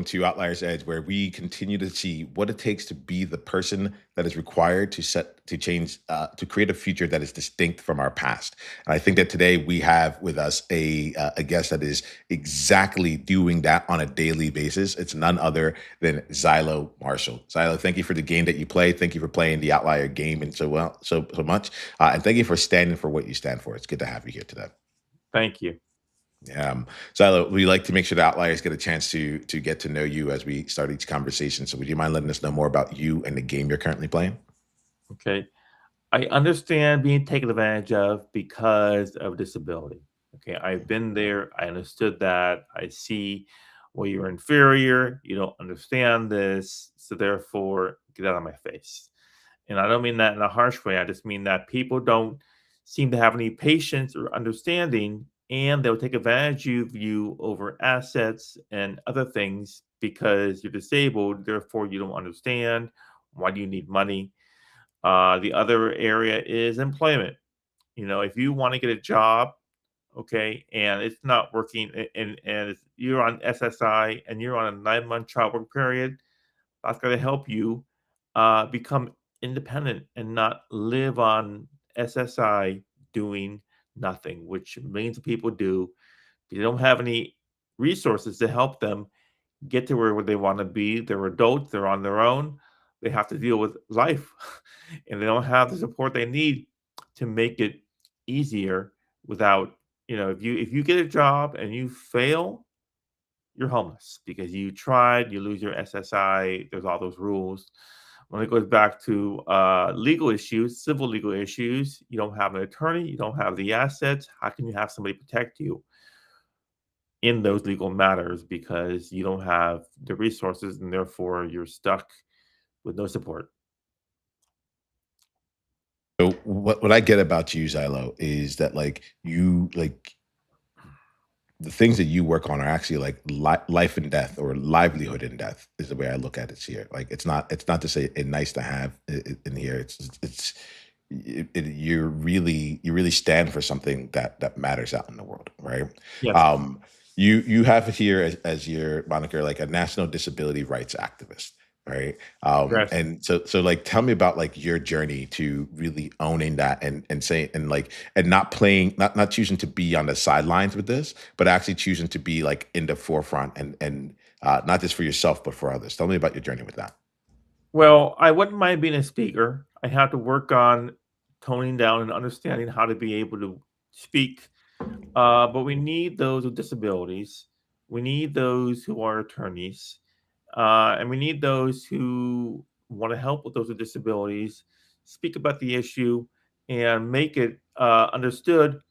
welcome to Outliers Edge, where we continue to see what it takes to be the person that is required to change, to create a future that is distinct from our past. And I think that today we have with us a guest that is exactly doing that on a daily basis. It's none other than Zylo Marshall. Zylo, thank you for the game that you play. Thank you for playing the Outlier game and so much, and thank you for standing for what you stand for. It's good to have you here today. Thank you. Zylo, we like to make sure the outliers get a chance to get to know you as we start each conversation. So would you mind letting us know more about you and the game you're currently playing? Okay. I understand being taken advantage of because of disability. Okay. I've been there. I understood that. I see well, you're inferior. You don't understand this. So therefore, get out of my face. And I don't mean that in a harsh way. I just mean that people don't seem to have any patience or understanding, and they'll take advantage of you over assets and other things because you're disabled. Therefore, you don't understand why do you need money. The other area is employment. If you want to get a job, okay, and it's not working, and you're on SSI and you're on a 9-month child work period, that's going to help you become independent and not live on SSI doing nothing, which millions of people do. They don't have any resources to help them get to where they want to be. They're adults, they're on their own. They have to deal with life and they don't have the support they need to make it easier without, if you get a job and you fail, you're homeless because you tried, you lose your SSI, there's all those rules. When it goes back to legal issues, civil legal issues, you don't have an attorney, you don't have the assets. How can you have somebody protect you in those legal matters because you don't have the resources and therefore you're stuck with no support? So what I get about you, Zylo, is that like the things that you work on are actually like life and death, or livelihood and death is the way I look at it here. Like it's not just a nice to have in here. You really stand for something that matters out in the world, right? Yes. Um, you have it here as your moniker, like a national disability rights activist, right? Yes. And so like tell me about like your journey to really owning that and saying and not playing, not choosing to be on the sidelines with this, but actually choosing to be like in the forefront and not just for yourself but for others. Tell me about your journey with that. Well, I wouldn't mind being a speaker. I have to work on toning down and understanding how to be able to speak. But we need those with disabilities. We need those who are attorneys. And we need those who want to help with those with disabilities, speak about the issue, and make it understood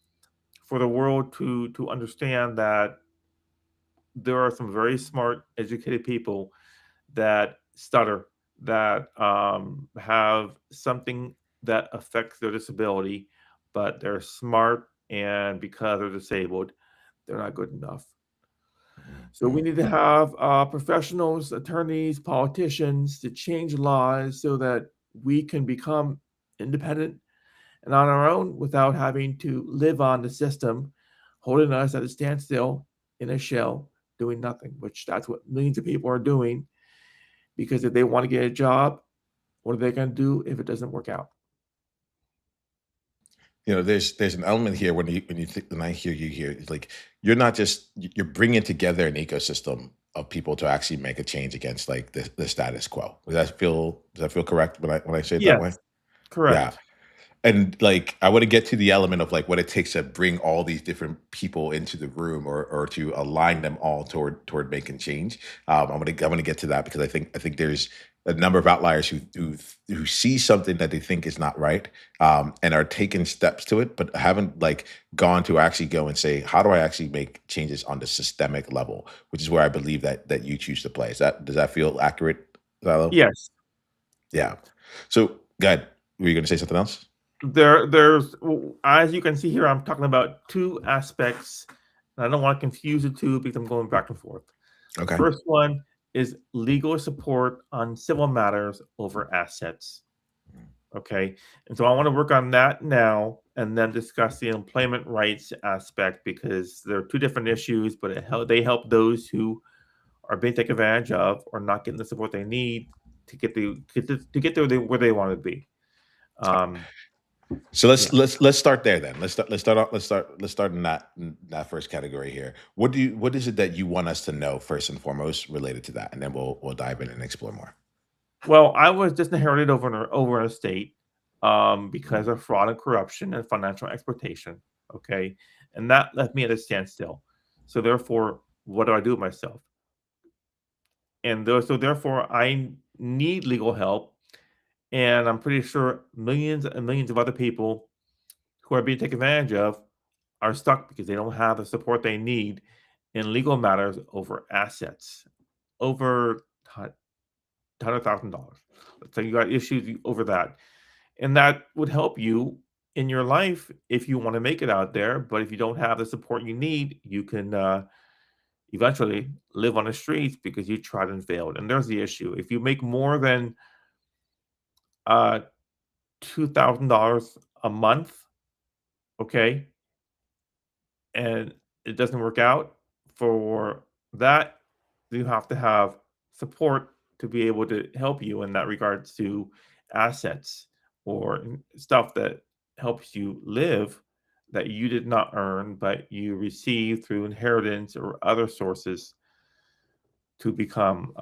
for the world to understand that there are some very smart, educated people that stutter, that have something that affects their disability, but they're smart, and because they're disabled, they're not good enough. So we need to have professionals, attorneys, politicians to change laws so that we can become independent and on our own without having to live on the system, holding us at a standstill in a shell, doing nothing, which that's what millions of people are doing. Because if they want to get a job, what are they going to do if it doesn't work out? There's an element here when I hear you here, it's like you're bringing together an ecosystem of people to actually make a change against like the status quo. Does that feel correct when I say it that way? Yes, Yeah. correct. And like I want to get to the element of like what it takes to bring all these different people into the room, or to align them all toward making change. I'm gonna get to that because I think there's a number of outliers who see something that they think is not right, and are taking steps to it, but haven't like gone to actually go and say, how do I actually make changes on the systemic level, which is where I believe that you choose to play. Does that feel accurate, Lalo? Yes. Yeah. So, go ahead. Were you going to say something else? There's as you can see here, I'm talking about two aspects. And I don't want to confuse the two because I'm going back and forth. The Okay. first one is legal support on civil matters over assets. Okay. And so I want to work on that now and then discuss the employment rights aspect because there are two different issues, but they help those who are being taken advantage of or not getting the support they need to get there where they want to be. Um, So yeah. let's start there then. Let's start in that first category here. What is it that you want us to know first and foremost related to that, and then we'll dive in and explore more. Well, I was disinherited over an estate Mhm. because of fraud and corruption and financial exploitation. Okay, and that left me at a standstill. So therefore, what do I do with myself? So therefore, I need legal help, and I'm pretty sure millions and millions of other people who are being taken advantage of are stuck because they don't have the support they need in legal matters over assets, over $100,000. Let's say you got issues over that, and that would help you in your life if you want to make it out there. But if you don't have the support you need, you can eventually live on the streets because you tried and failed. And there's the issue: if you make more than uh, $2,000 a month, okay, and it doesn't work out for that, you have to have support to be able to help you in that regards to assets or stuff that helps you live that you did not earn but you received through inheritance or other sources to become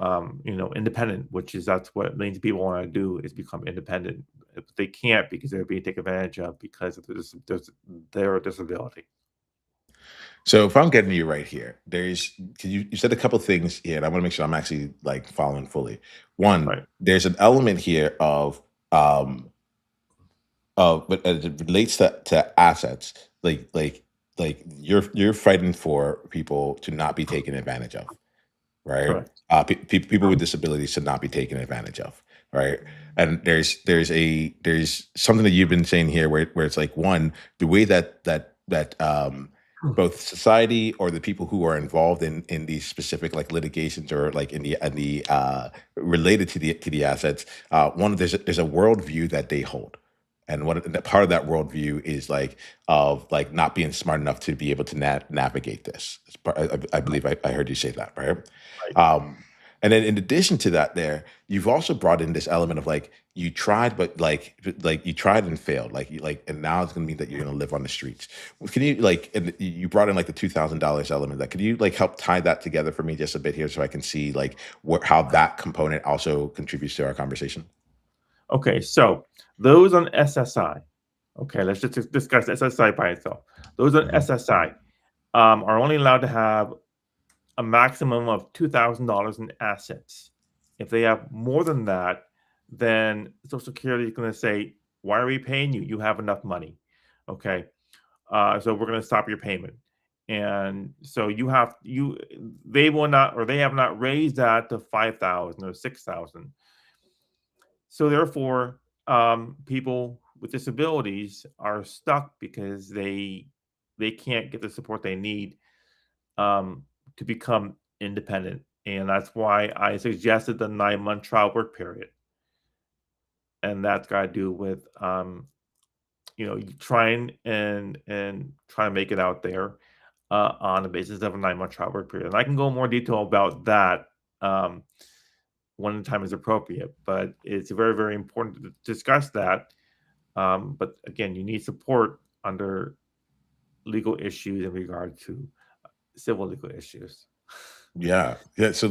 independent, which is that's what millions of people want to do, is become independent. But they can't because they're being taken advantage of because of their disability. So if I'm getting you right here, there's 'cause you said a couple things here, and I want to make sure I'm actually like following fully. One, Right. there's an element here but as it relates to assets, like you're fighting for people to not be taken advantage of, right? Correct. People with disabilities should not be taken advantage of, right? And there's something that you've been saying here where it's like one, the way that both society or the people who are involved in these specific like litigations or like in the related to the assets, one there's a worldview that they hold. And part of that worldview is like of like not being smart enough to be able to navigate this. I believe I heard you say that, right? Right. Um, and then in addition to that, there you've also brought in this element of like you tried, but like you tried and failed, and now it's gonna mean that you're gonna live on the streets. Can you like and you brought in like the $2,000 element? That could you like help tie that together for me just a bit here so I can see like how that component also contributes to our conversation? Okay, so those on SSI, okay, let's just discuss SSI by itself. Those on Mhm. SSI are only allowed to have a maximum of $2,000 in assets. If they have more than that, then Social Security is going to say, "Why are we paying you? You have enough money." Okay, so we're going to stop your payment. And so they will not, or they have not raised that to 5,000 or 6,000. So therefore, people with disabilities are stuck because they can't get the support they need to become independent, and that's why I suggested the 9-month trial work period, and that's got to do with you trying and try to make it out there on the basis of a 9-month trial work period. And I can go in more detail about that um, when the time is appropriate, but it's very very important to discuss that. But again, you need support under legal issues in regard to civil legal issues. Yeah, yeah. So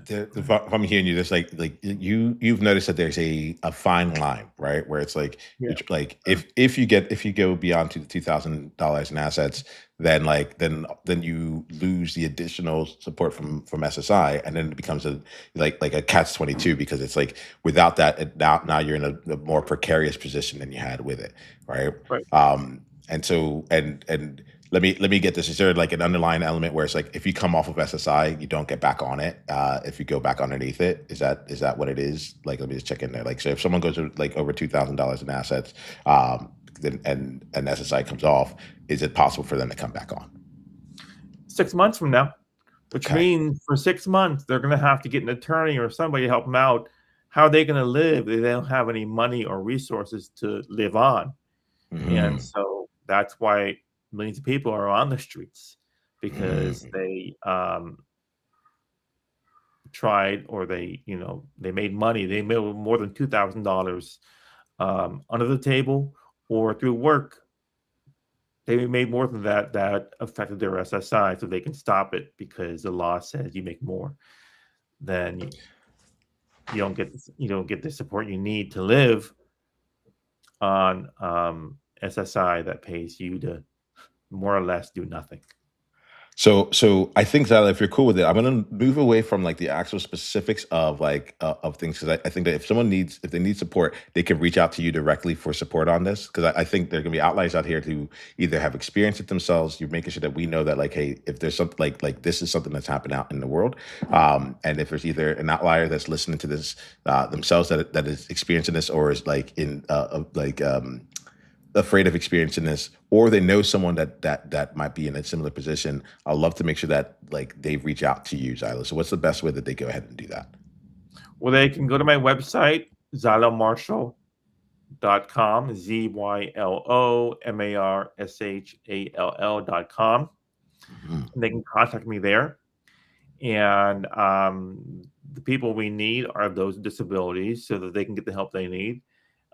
if I'm hearing you, there's like you've noticed that there's a fine line, right? Where it's like Yeah, like if you go beyond to the $2,000 in assets, then then you lose the additional support from SSI, and then it becomes a like a catch 22 because it's like without that now you're in a more precarious position than you had with it, right? right. And so and let me get this. Is there like an underlying element where it's like if you come off of SSI, you don't get back on it? If you go back underneath it, is that what it is? Like, let me just check in there. Like, so if someone goes to like over $2,000 in assets, then and SSI comes off, is it possible for them to come back on? 6 months from now, which Okay. means for 6 months they're going to have to get an attorney or somebody to help them out. How are they going to live if they don't have any money or resources to live on? And Mhm. so that's why millions of people are on the streets. because Mm. they tried, or they made money. They made more than $2,000 under the table or through work. They made more than that. That affected their SSI, so they can stop it because the law says you make more, then you don't get the support you need to live on SSI that pays you to more or less do nothing. So I think that if you're cool with it, I'm gonna move away from like the actual specifics of like of things, because I think that if they need support, they can reach out to you directly for support on this. Because I think there are gonna be outliers out here who either have experienced it themselves. You're making sure that we know that, like, hey, if there's something like this is something that's happening out in the world, and if there's either an outlier that's listening to this themselves that is experiencing this, or is like in afraid of experiencing this, or they know someone that might be in a similar position, I'd love to make sure that like they reach out to you, Zylo. So what's the best way that they go ahead and do that? Well, they can go to my website, zylomarshall.com, ZYLOMARSHALL.com. Mhm. And they can contact me there. And the people we need are those with disabilities so that they can get the help they need.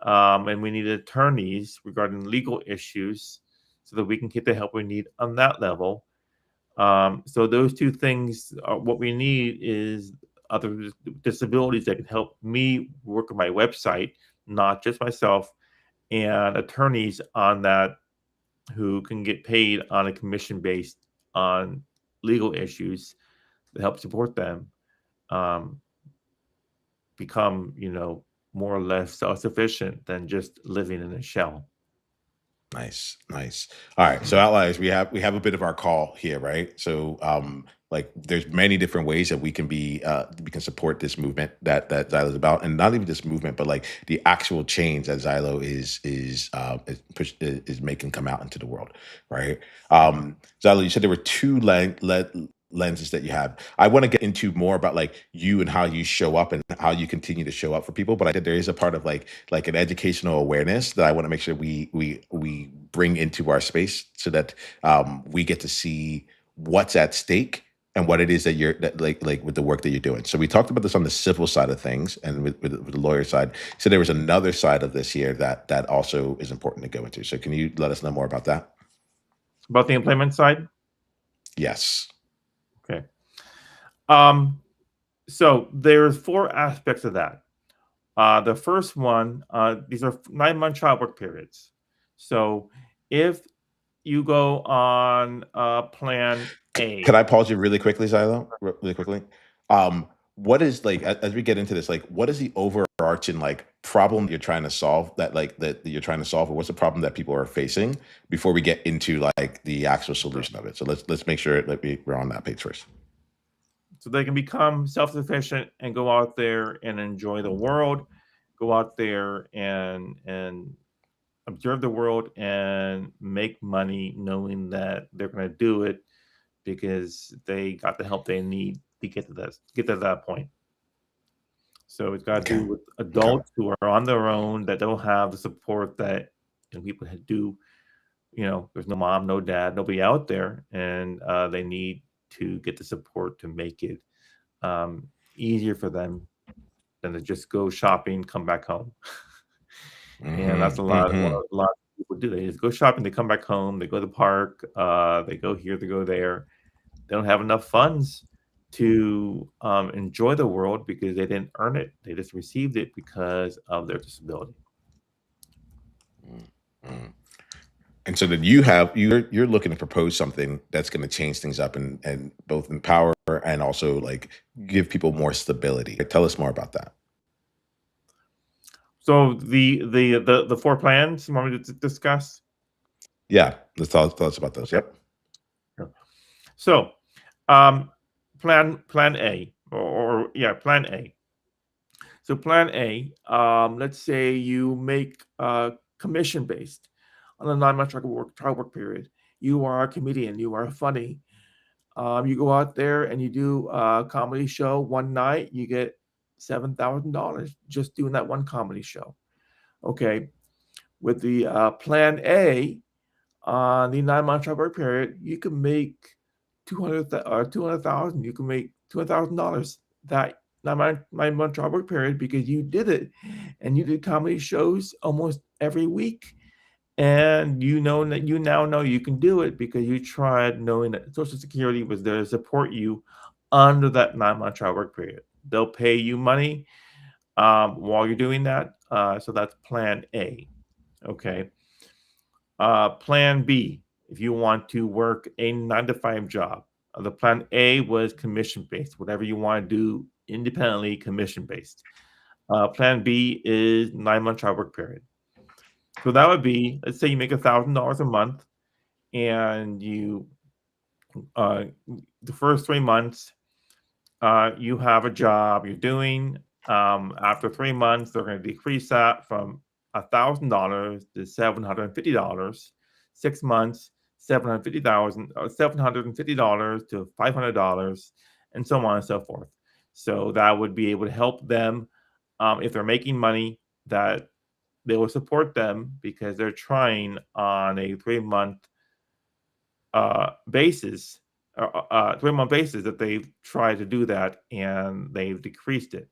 And we need attorneys regarding legal issues so that we can get the help we need on that level. So those two things are what we need, is other disabilities that can help me work on my website, not just myself, and attorneys on that who can get paid on a commission based on legal issues to help support them um, become, more or less self-sufficient than just living in a shell. Nice, nice. All right. So outliers, we have a bit of our call here, right? So like there's many different ways that we can support this movement that Zylo is about, and not even this movement, but like the actual change that Zylo is making come out into the world, right? Zylo, you said there were two lenses that you have. I want to get into more about like you and how you show up and how you continue to show up for people, but I think there is a part of like an educational awareness that I want to make sure we bring into our space, so that we get to see what's at stake and what it is that like with the work that you're doing. So we talked about this on the civil side of things, and with the lawyer side. So there was another side of this here that also is important to go into. So can you let us know more about that? About the employment side, Yes. okay. Um, so there's four aspects of that. The first one, these are 9-month child work periods. So if you go on Plan Could A, I pause you really quickly, Zylo? Really quickly. What is like as we get into this, like what is the overarching like problem you're trying to solve that you're trying to solve, or what's the problem that people are facing before we get into like the actual solution of it? So let's make sure that we're on that page first. so they can become self-sufficient and go out there and enjoy the world, go out there and observe the world and make money, knowing that they're going to do it because they got the help they need to get to that point. So it's got to Okay. do with Okay. adults who are on their own, that don't have the support that people do. There's no mom, no dad, nobody out there, and they need to get the support to make it easier for them than to just go shopping, come back home. And that's Mm-hmm. a lot of Mm-hmm. what a lot of people do. They just go shopping, they come back home, they go to the park, they go here, they go there. They don't have enough funds to enjoy the world because they didn't earn it. They just received it because of their disability. Mm-hmm. And so then you're looking to propose something that's going to change things up and both empower and also like give people more stability. Tell us more about that. So the four plans you want me to discuss? Yeah, let's tell us about those. Okay. Yep. Sure. So um, plan A, or yeah, plan A. So plan A, let's say you make commission based on a 9-month trial work period. You are a comedian. You are funny. You go out there and you do a comedy show one night. You get $7,000 just doing that one comedy show. Okay. With the plan A on the 9-month trial work period, you can make 200,000, you can make $200,000 that 9-month trial work period because you did it, and you did comedy shows almost every week, and you know that you now know you can do it because you tried knowing that Social Security was there to support you under that 9-month trial work period. They'll pay you money, while you're doing that, so that's plan A, okay? Plan B, if you want to work a 9 to 5 job. The plan A was commission based, whatever you want to do independently, commission based. Plan B is 9-month trial work period. So that would be, let's say you make $1,000 a month, and you uh, the first 3 months you have a job you're doing. After 3 months, they're going to decrease that from $1,000 to $750. 6 months, 750,000, $750 to $500, and so on and so forth. So that would be able to help them, if they're making money, that they will support them because they're trying on a 3-month basis, 3-month basis that they've tried to do that and they've decreased it.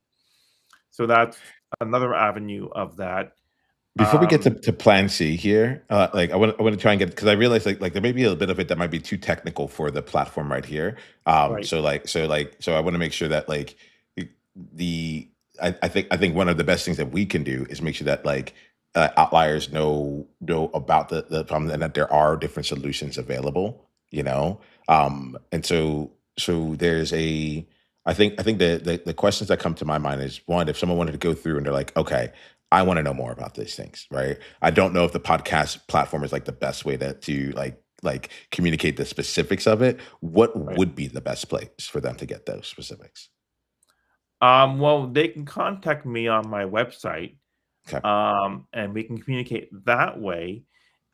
So that's another avenue of that. Before we get Um, to plan C here, like I want to try and get, because I realize like there may be a bit of it that might be too technical for the platform right here. right, So I want to make sure that like the I think one of the best things that we can do is make sure that like outliers know about the problem and that there are different solutions available. You know, and so there's a I think the questions that come to my mind is one, if someone wanted to go through and they're like, okay, I want to know more about these things, right? I don't know if the podcast platform is like the best way to like communicate the specifics of it. What right. would be the best place for them to get those specifics? Well, they can contact me on my website, Okay. and we can communicate that way.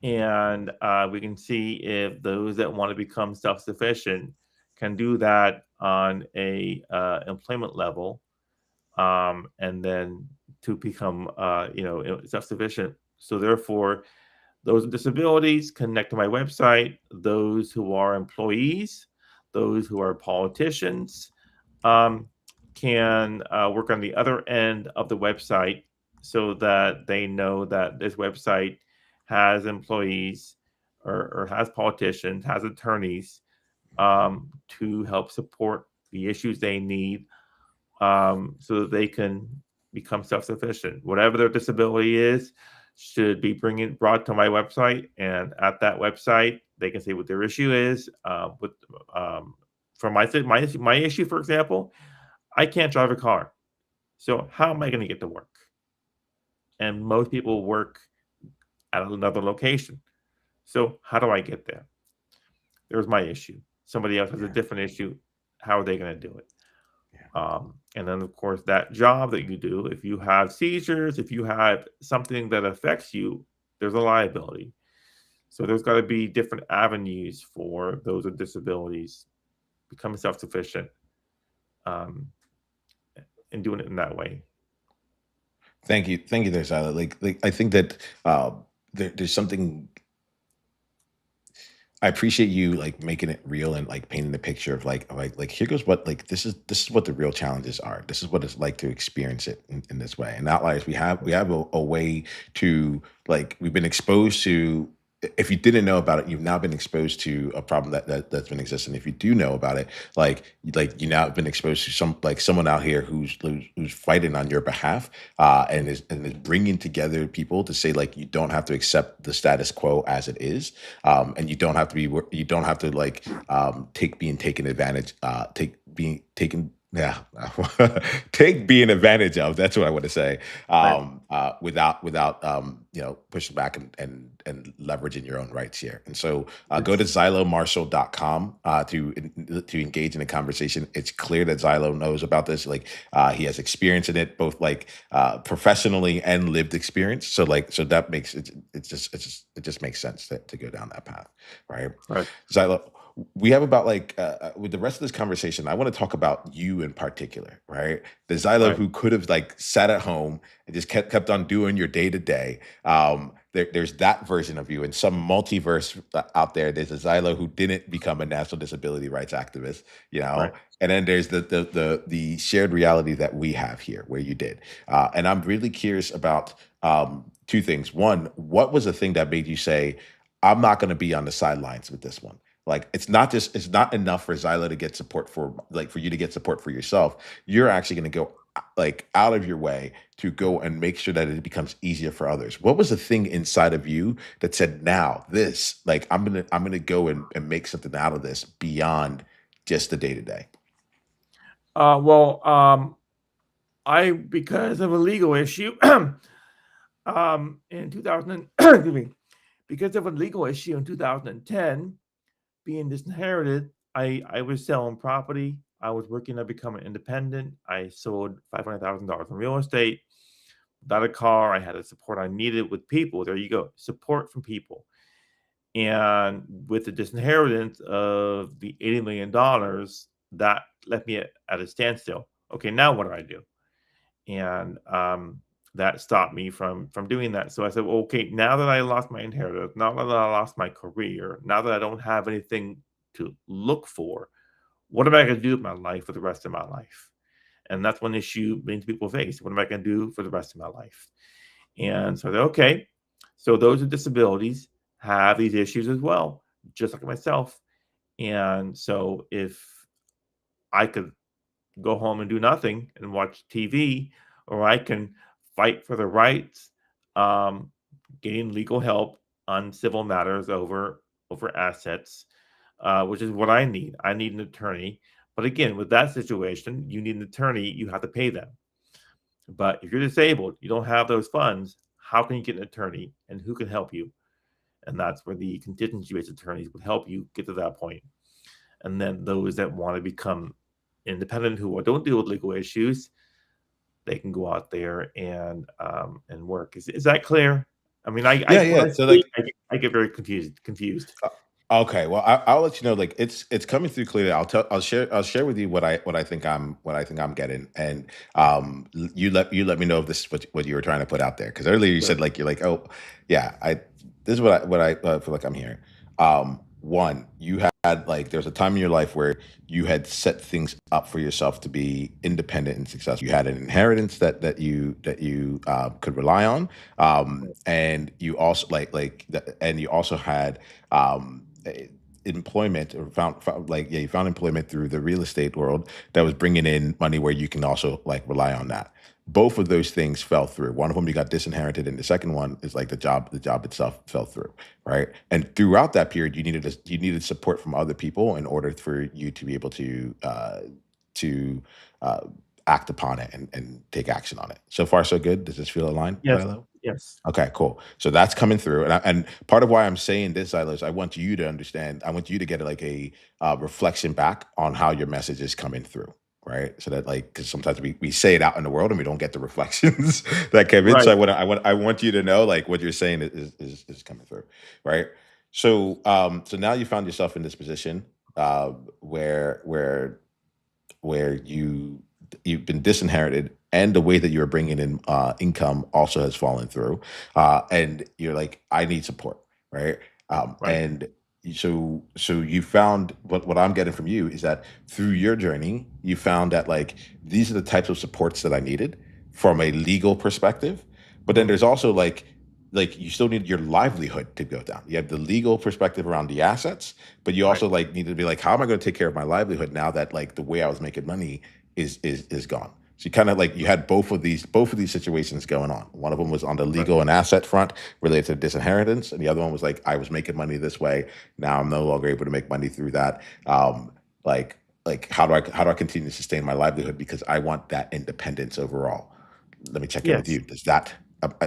And we can see if those that want to become self sufficient can do that on a employment level, and then to become self-sufficient. So therefore, those with disabilities connect to my website. Those who are employees, those who are politicians, um, can work on the other end of the website so that they know that this website has employees, or has politicians, has attorneys, to help support the issues they need, so that they can become self-sufficient. Whatever their disability is, should be brought to my website, and at that website, they can say what their issue is. For my issue, for example, I can't drive a car, so how am I going to get to work? And most people work at another location, so how do I get there? There's my issue. Somebody else has a Yeah. different issue. How are they going to do it? Yeah. And then, of course, that job that you do, if you have seizures, if you have something that affects you, there's a liability. So there's got to be different avenues for those with disabilities becoming self-sufficient, um, and doing it in that way. Thank you, there, Zylo. Like I think that there's something I appreciate you like making it real and like painting the picture of like here goes what like this is what the real challenges are. This is what it's like to experience it in this way. And outliers, we have a way to like we've been exposed to. If you didn't know about it, you've now been exposed to a problem that's been existing. If you do know about it, like you now have been exposed to someone out here who's fighting on your behalf, and is bringing together people to say like you don't have to accept the status quo as it is, and you don't have to like take being taken advantage take being taken yeah take being advantage of. That's what I want to say. Right. Without pushing back and leveraging your own rights here. And so go to It's xylomarshall.com to engage in a conversation. It's clear that Zylo knows about this. Like he has experience in it, both like professionally and lived experience. So that makes it. It just makes sense to go down that path, right? correct. Zylo, we have about like with the rest of this conversation, I want to talk about you in particular, right? The Zylo Right. who could have like sat at home and just kept on doing your day to day. there's that version of you, and some multiverse out there. There's a Zylo who didn't become a national disability rights activist, you know, Right. and then there's the shared reality that we have here, where you did. And I'm really curious about two things. One, what was the thing that made you say, "I'm not going to be on the sidelines with this one"? Like, it's not enough for Zylo to get support for, like, for you to get support for yourself. You're actually going to go like out of your way to go and make sure that it becomes easier for others. What was the thing inside of you that said, now this, like, I'm gonna go and make something out of this beyond just the day to day? Well, I because of a legal issue, in 2000, excuse me, because of a legal issue in 2010, being disinherited, I was selling property. I was working to become an independent. I sold $500,000 in real estate. Got a car. I had the support I needed with people. There you go, support from people. And with the disinheritance of the $80 million, that left me at a standstill. Okay, now what do I do? And that stopped me from doing that. So I said, well, okay, now that I lost my inheritance, now that I lost my career, now that I don't have anything to look for, what am I going to do with my life for the rest of my life? And that's one issue many people face. What am I going to do for the rest of my life? And so I said, okay, so those with disabilities have these issues as well, just like myself. And so if I could go home and do nothing and watch TV, or I can fight for the rights, um, gain legal help on civil matters over assets, which is what I need. I need an attorney. But again, with that situation, you need an attorney, you have to pay them. But if you're disabled, you don't have those funds, how can you get an attorney and who can help you? And that's where the contingency based attorneys would help you get to that point. And then those that want to become independent who don't deal with legal issues, they can go out there and work. Is that clear? I mean, I Yeah, when yeah. I So speak, like, I get very confused. Uh, okay, well, I'll let you know. Like, it's coming through clearly. I'll share with you what I think I'm getting, and you let me know if this is what you were trying to put out there. Because earlier you Sure. said, like, you're like, oh yeah, I this is what I feel like I'm hearing. One, you had, like, there's a time in your life where you had set things up for yourself to be independent and successful. You had an inheritance that you could rely on, and you also and you also had employment, or found like, yeah, you found employment through the real estate world that was bringing in money where you can also, like, rely on that. Both of those things fell through. One of them you got disinherited, and the second one is like the job itself fell through, right? And throughout that period, you needed support from other people in order for you to be able to uh, act upon it and take action on it. So far, so good. Does this feel aligned, Yes. Zylo? Yes. Okay, cool. So that's coming through, and part of why I'm saying this, Zylo, is I want you to understand. I want you to get, like, a reflection back on how your message is coming through, right? So that, like, because sometimes we say it out in the world and we don't get the reflections that came in. So Right. I want you to know, like, what you're saying is coming through, right? So so now you found yourself in this position, uh, where you've been disinherited, and the way that you're bringing in income also has fallen through, and you're like, I need support, right? Right. And so you found, what I'm getting from you is that through your journey you found that, like, these are the types of supports that I needed from a legal perspective. But then Mhm. there's also, like, you still need your livelihood to go down. You have the legal perspective around the assets, but you Right. also, like, need to be like, how am I going to take care of my livelihood now that, like, the way I was making money is gone? So you kind of, like, you had both of these situations going on. One of them was on the Right. legal and asset front related to disinheritance, and the other one was like, I was making money this way. Now I'm no longer able to make money through that. Like, how do I continue to sustain my livelihood, because I want that independence overall? Let me check in with Yes. you.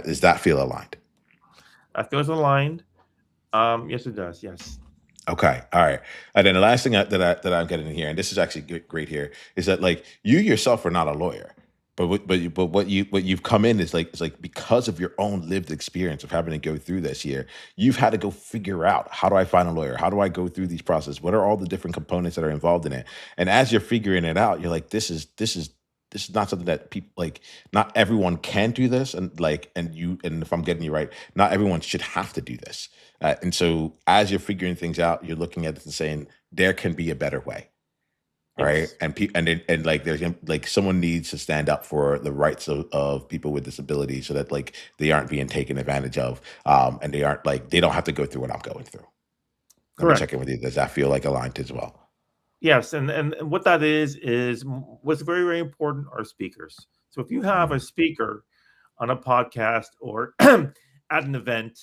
Does that feel aligned? That feels aligned. Yes, it does. Yes. Okay, all right. And then the last thing that I'm getting in here, and this is actually great here, is that, like, you yourself are not a lawyer, but what you've come in is like, because of your own lived experience of having to go through this here, you've had to go figure out, how do I find a lawyer? How do I go through these processes? What are all the different components that are involved in it? And as you're figuring it out, you're like, this is this is not something that people like. Not everyone can do this, and if I'm getting you right, not everyone should have to do this. And so, as you're figuring things out, you're looking at it and saying there can be a better way, right? Yes. And like there's like someone needs to stand up for the rights of people with disabilities so that like they aren't being taken advantage of, and they aren't like they don't have to go through what I'm going through. Let me check Correct. in with you. Does that feel like aligned as well? Yes, and what that is what's very, very important are speakers. So if you have a Mm, speaker on a podcast or at an event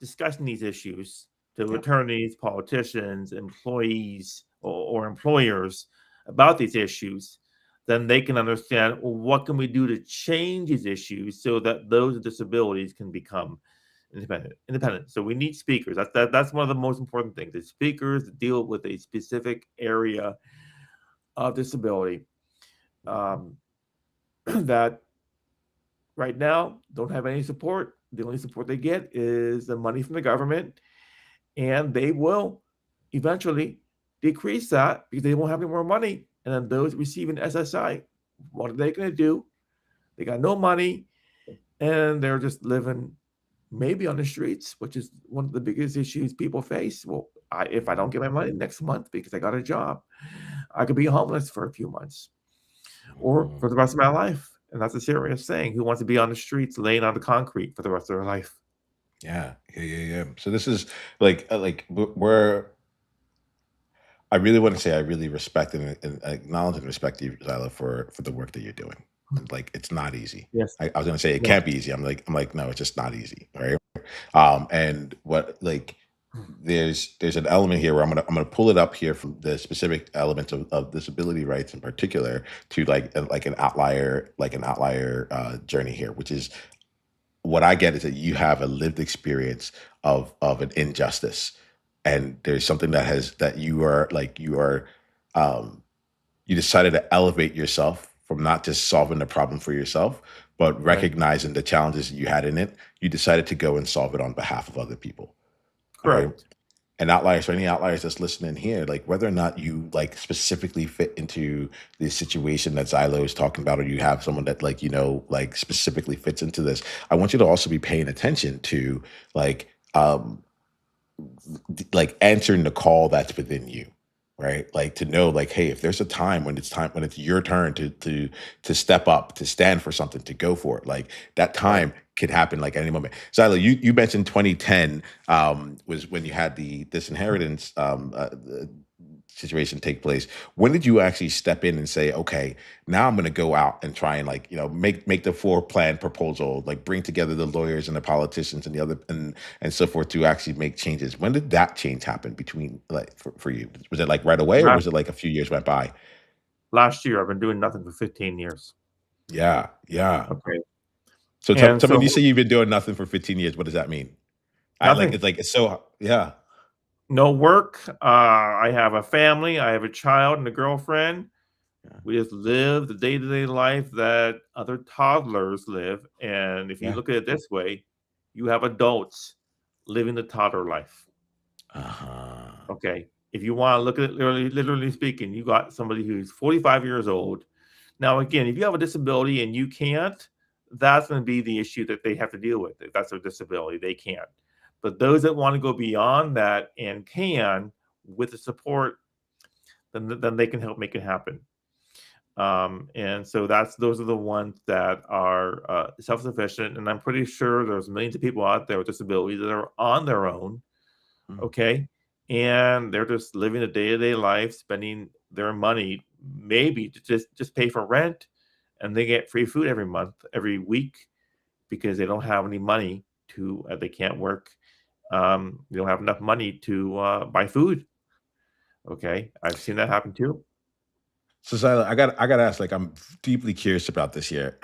discussing these issues to yeah. attorneys, politicians, employees, or employers about these issues, then they can understand, well, what can we do to change these issues so that those with disabilities can become independent. So we need speakers. That's one of the most important things. The speakers that deal with a specific area of disability um, that right now don't have any support. The only support they get is the money from the government, and they will eventually decrease that because they won't have any more money. And then those receiving SSI, what are they going to do? They got no money, and they're just living maybe on the streets, which is one of the biggest issues people face. Well, if I don't Mhm, get my money next month because I got a job, I could be homeless for a few months or mhm. for the rest of my life. And that's a serious thing. Who wants to be on the streets laying on the concrete for the rest of their life? Yeah, yeah, yeah, yeah. So this is like we're. I really want to say I really respect and acknowledge and respect you, Zyla, for the work that you're doing. And like, it's not easy. Yes. I was gonna say it Yes. can't be easy. I'm like, no, it's just not easy, right? And what like there's an element here where I'm gonna pull it up here from the specific elements of disability rights in particular to like an outlier journey here, which is what I get is that you have a lived experience of an injustice, and there's something that um, you decided to elevate yourself from not just solving the problem for yourself, but Right. recognizing the challenges you had in it. You decided to go and solve it on behalf of other people. All right. Correct. And outliers, for any outliers that's listening here, like whether or not you like specifically fit into the situation that Zylo is talking about, or you have someone that like, like specifically fits into this, I want you to also be paying attention to like, like answering the call that's within you, right? Like to know like, hey, if there's a time when it's your turn to step up, to stand for something, to go for it, like that Right. time could happen like any moment. Zyla, you mentioned 2010 was when you had the disinheritance situation take place. When did you actually step in and say, okay, now I'm going to go out and try and like, make the floor plan proposal, like bring together the lawyers and the politicians and the other and so forth to actually make changes? When did that change happen between like for you? Was it like right away, or Last, was it like a few years went by? last year, I've been doing nothing for 15 years. Yeah, yeah. Okay. So And tell me, so you say you've been doing nothing for 15 years. What does that mean? I nothing, it's so yeah. no work. I have a family. I have a child and a girlfriend. Yeah. We just live the day to day life that other toddlers live. And if you Yeah. look at it this way, you have adults living the toddler life. Uh-huh. Okay. If you want to look at it literally speaking, you got somebody who's 45 years old. Now, again, if you have a disability and you can't, that's going to be the issue that they have to deal with. If that's their disability, they can't. But those that want to go beyond that and can with the support, then they can help make it happen. And so those are the ones that are self-sufficient. And I'm pretty sure there's millions of people out there with disabilities that are on their own, Mm. okay, and they're just living a day-to-day life, spending their money maybe to just pay for rent, and they get free food every month, every week, because they don't have any money to. They can't work. They don't have enough money to buy food. Okay, I've seen that happen too. So Zyla, I gotta ask. Like, I'm deeply curious about this here.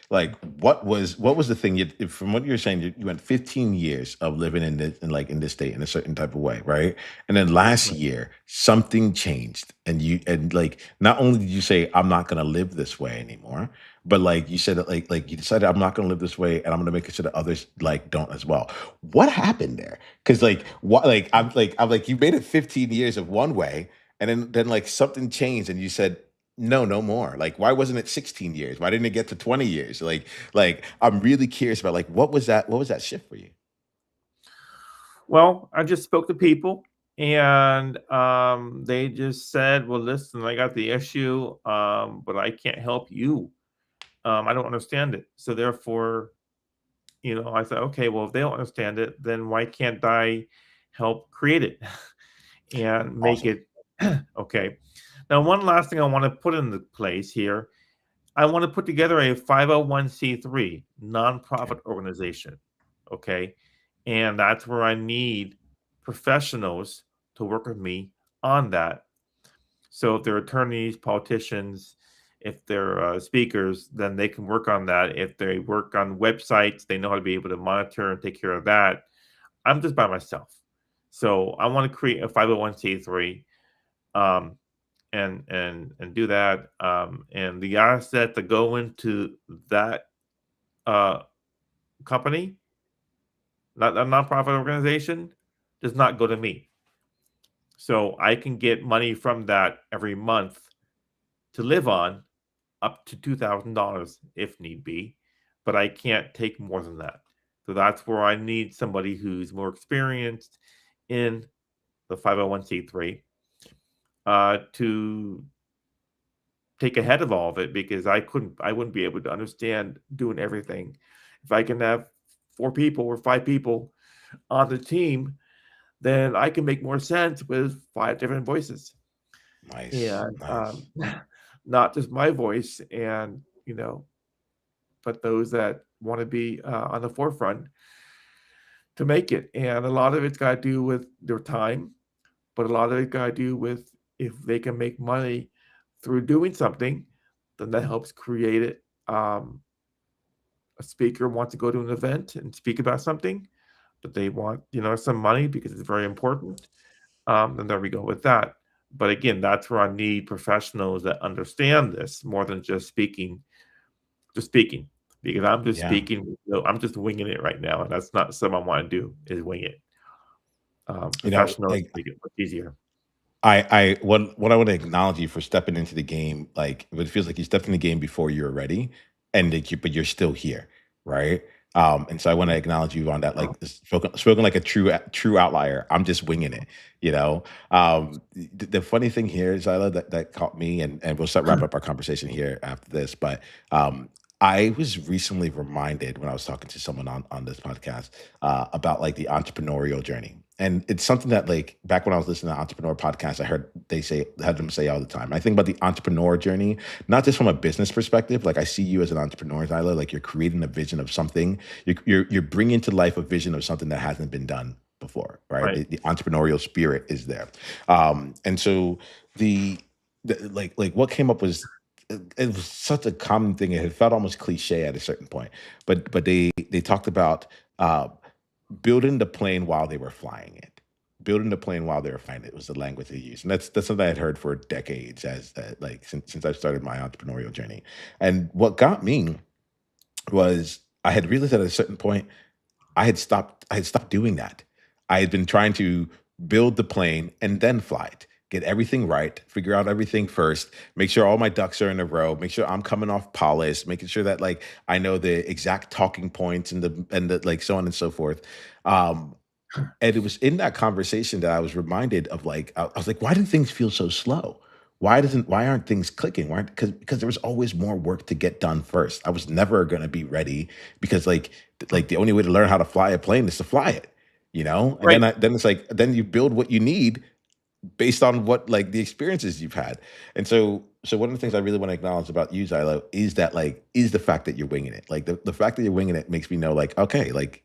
Like, what was the thing? From what you're saying, you went 15 years of living in this state in a certain type of way, right? And then last Right. year, something changed, and like, not only did you say I'm not gonna live this way anymore, but like you said that like you decided I'm not gonna live this way, and I'm gonna make sure that others like don't as well. What happened there? Because like what I'm like you made it 15 years of one way, and then like something changed and you said, No, no more. Like, why wasn't it 16 years? Why didn't it get to 20 years? Like I'm really curious about like what was that shift for you? Well, I just spoke to people and they just said, well, listen, I got the issue, but I can't help you. I don't understand it. So therefore, I said, okay, well, if they don't understand it, then why can't I help create it and make Awesome. it okay? Now, one last thing I want to put into place here. I want to put together a 501(c)(3) Okay. nonprofit organization. Okay. And that's where I need professionals to work with me on that. So if they're attorneys, politicians, if they're speakers, then they can work on that. If they work on websites, they know how to be able to monitor and take care of that. I'm just by myself. So I want to create a 501(c)(3 um, and do that. And the assets that go into that uh, company, not a nonprofit organization, does not go to me. So I can get money from that every month to live on, up to $2,000 if need be, but I can't take more than that. So that's where I need somebody who's more experienced in the 501(c)(3 to take ahead of all of it, because I wouldn't be able to understand doing everything. If I can have 4 people or 5 people on the team, then I can make more sense with 5 different voices, Nice. and, Nice. not just my voice and, but those that wanna be, on the forefront to make it, and a lot of it's gotta do with their time, but a lot of it gotta do with if they can make money through doing something, then that helps create it. A speaker wants to go to an event and speak about something, but they want, some money because it's very important. Then there we go with that. But again, that's where I need professionals that understand this more than just speaking, because I'm just Yeah. speaking. I'm just winging it right now, and that's not something I want to do. Is wing it. You know, Professionals like make it much easier. what I want to acknowledge you for stepping into the game, like it feels like you stepped in the game before you were ready, and that but you're still here, right? And so I want to acknowledge you on that, like spoken like a true outlier. I'm just winging it, you know. The funny thing here, Zyla, that caught me, and we'll start wrap up our conversation here after this, but I was recently reminded when I was talking to someone on this podcast about like the entrepreneurial journey. And it's something that like back when I was listening to entrepreneur podcasts, I heard had them say all the time. I think about the entrepreneur journey, not just from a business perspective. Like I see you as an entrepreneur, Tyler. Like you're creating a vision of something. You're bringing to life a vision of something that hasn't been done before, right? Right. The entrepreneurial spirit is there, and so the, like what came up was it was such a common thing. It had felt almost cliche at a certain point, but they talked about uh, building the plane while they were flying it. Building the plane while they were flying it was the language they used, and that's something I'd heard for decades as like since I started my entrepreneurial journey. And what got me was I had realized at a certain point I had stopped doing that. I had been trying to build the plane and then fly it. Get everything right, figure out everything first, make sure all my ducks are in a row, make sure I'm coming off polished, making sure that like I know the exact talking points and the like so on and so forth. Um, and it was in that conversation that I was reminded of like I was like, why do things feel so slow? Why aren't things clicking? Why because there was always more work to get done first. I was never gonna be ready because like the only way to learn how to fly a plane is to fly it, you know? And Right. then it's like then you build what you need based on what like the experiences you've had. And so one of the things I really want to acknowledge about you, Zylo, is that like is the fact that you're winging it. Like the fact that you're winging it makes me know like, okay, like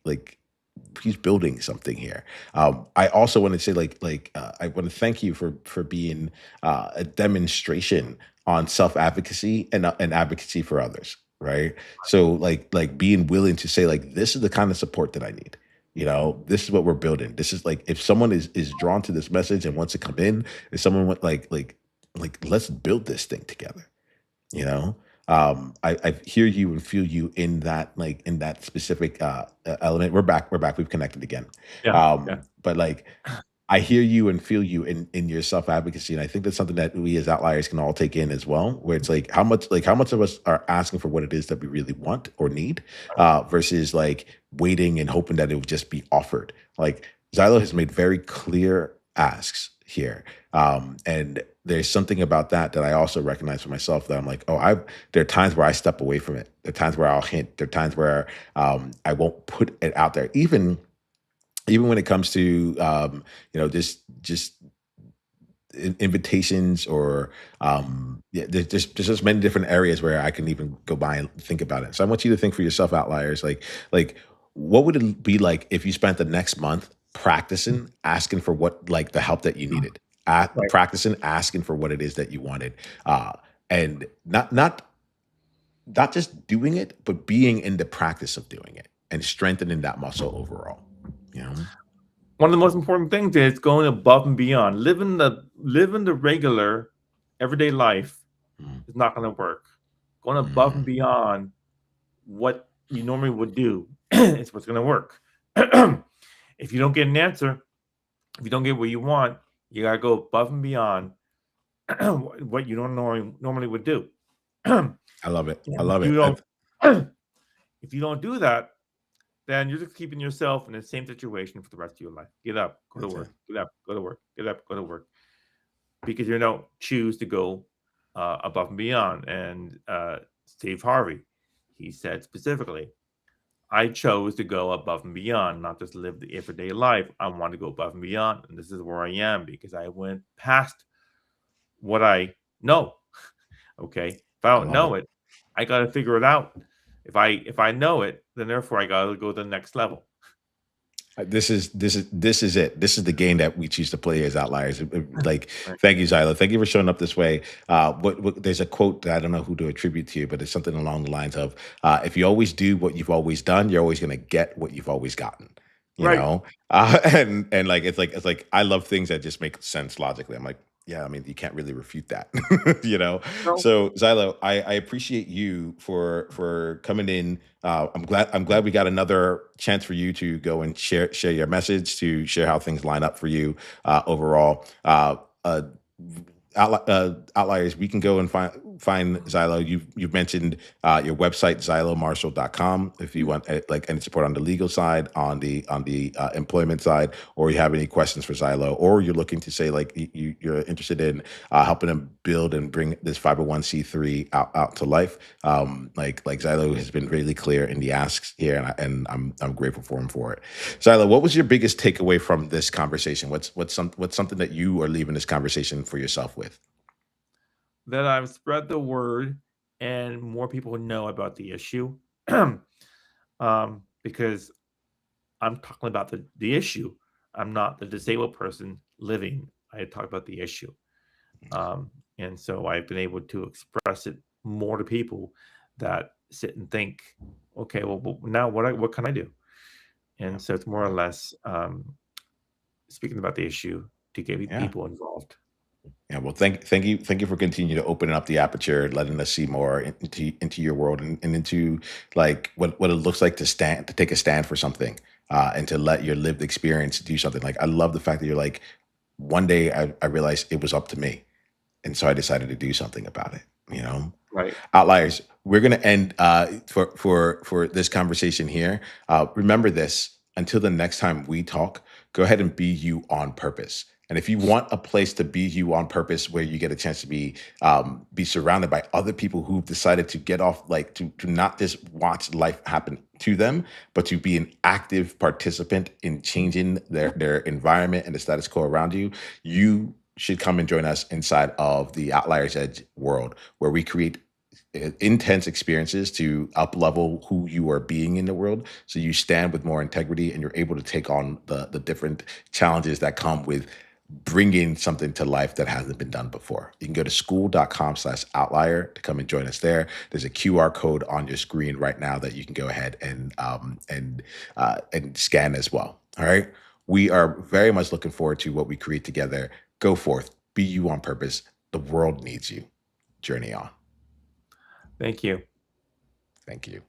he's building something here. I also want to say I want to thank you for being a demonstration on self advocacy and advocacy for others. Right. So like being willing to say like this is the kind of support that I need. You know, this is what we're building. This is like if someone is drawn to this message and wants to come in, if someone went like let's build this thing together, you know. I hear you and feel you in that like in that specific element. We're back, we've connected again. Yeah. Yeah. But like I hear you and feel you in your self advocacy, and I think that's something that we as outliers can all take in as well. Where it's like how much of us are asking for what it is that we really want or need, versus like waiting and hoping that it would just be offered. Like Zylo has made very clear asks here, and there's something about that that I also recognize for myself that I'm like, oh, I there are times where I step away from it. There are times where I'll hint. There are times where I won't put it out there, even when it comes to just invitations or yeah, there's just many different areas where I can even go by and think about it. So I want you to think for yourself, outliers, like what would it be like if you spent the next month practicing asking for what, like, the help that you needed, Right. practicing asking for what it is that you wanted, uh and not just doing it, but being in the practice of doing it and strengthening that muscle overall, you know. One of the most important things is going above and beyond. Living the regular everyday life Mm. is not gonna work. Going above and Mm. beyond what you normally would do is what's gonna work. If you don't get an answer, if you don't get what you want, you gotta go above and beyond what you don't normally would do. And I love it. I if love you it. don't if you don't do that, then you're just keeping yourself in the same situation for the rest of your life. Get up, go to That's it. work, get up, go to work, get up, go to work, because you don't choose to go above and beyond. And Steve Harvey, he said specifically, I chose to go above and beyond, not just live the everyday life. I want to go above and beyond. And this is where I am because I went past what I know. Okay. If I I don't love know it. it, I got to figure it out. If I know it, then therefore I got to go to the next level. This is it. This is the game that we choose to play as outliers. Like, Right. thank you, Zyla. Thank you for showing up this way. There's a quote that I don't know who to attribute to you, but it's something along the lines of, "If you always do what you've always done, you're always going to get what you've always gotten." You Right. know, and like it's like I love things that just make sense logically. I'm like, yeah, I mean, you can't really refute that, you know. So, So, Zylo, I appreciate you for coming in. I'm glad we got another chance for you to go and share your message, to share how things line up for you overall. Outliers, we can go and find Zylo. You've mentioned your website, zylomarshall.com, if you want like any support on the legal side, on the employment side, or you have any questions for Zylo, or you're looking to say like you're interested in helping them build and bring this 501c3 out to life. Like Zylo has been really clear in the asks here, and I'm grateful for him for it. Zylo, what was your biggest takeaway from this conversation? What's something that you are leaving this conversation for yourself with? that I've spread the word and more people know about the issue. Because I'm talking about the issue. I'm not the disabled person living. I talk about the issue. And so I've been able to express it more to people that sit and think, okay, well now what can I do? Yeah, And so it's more or less speaking about the issue to get yeah. people involved. Yeah, well, thank you for continuing to open up the aperture, letting us see more into your world, and into like what it looks like to take a stand for something, and to let your lived experience do something. Like, I love the fact that you're like, one day I realized it was up to me, and so I decided to do something about it. You know, Right. outliers. We're going to end for this conversation here. Remember this: until the next time we talk, go ahead and be you on purpose. And if you want a place to be you on purpose, where you get a chance to be surrounded by other people who've decided to get off, like to not just watch life happen to them, but to be an active participant in changing their environment and the status quo around you, you should come and join us inside of the Outliers Edge world, where we create intense experiences to up level who you are being in the world, so you stand with more integrity and you're able to take on the different challenges that come with bringing something to life that hasn't been done before. You can go to school.com/outlier to come and join us there. There's a QR code on your screen right now that you can go ahead and scan as well. All right, we are very much looking forward to what we create together. Go forth, be you on purpose. The world needs you. Journey on. Thank you. Thank you.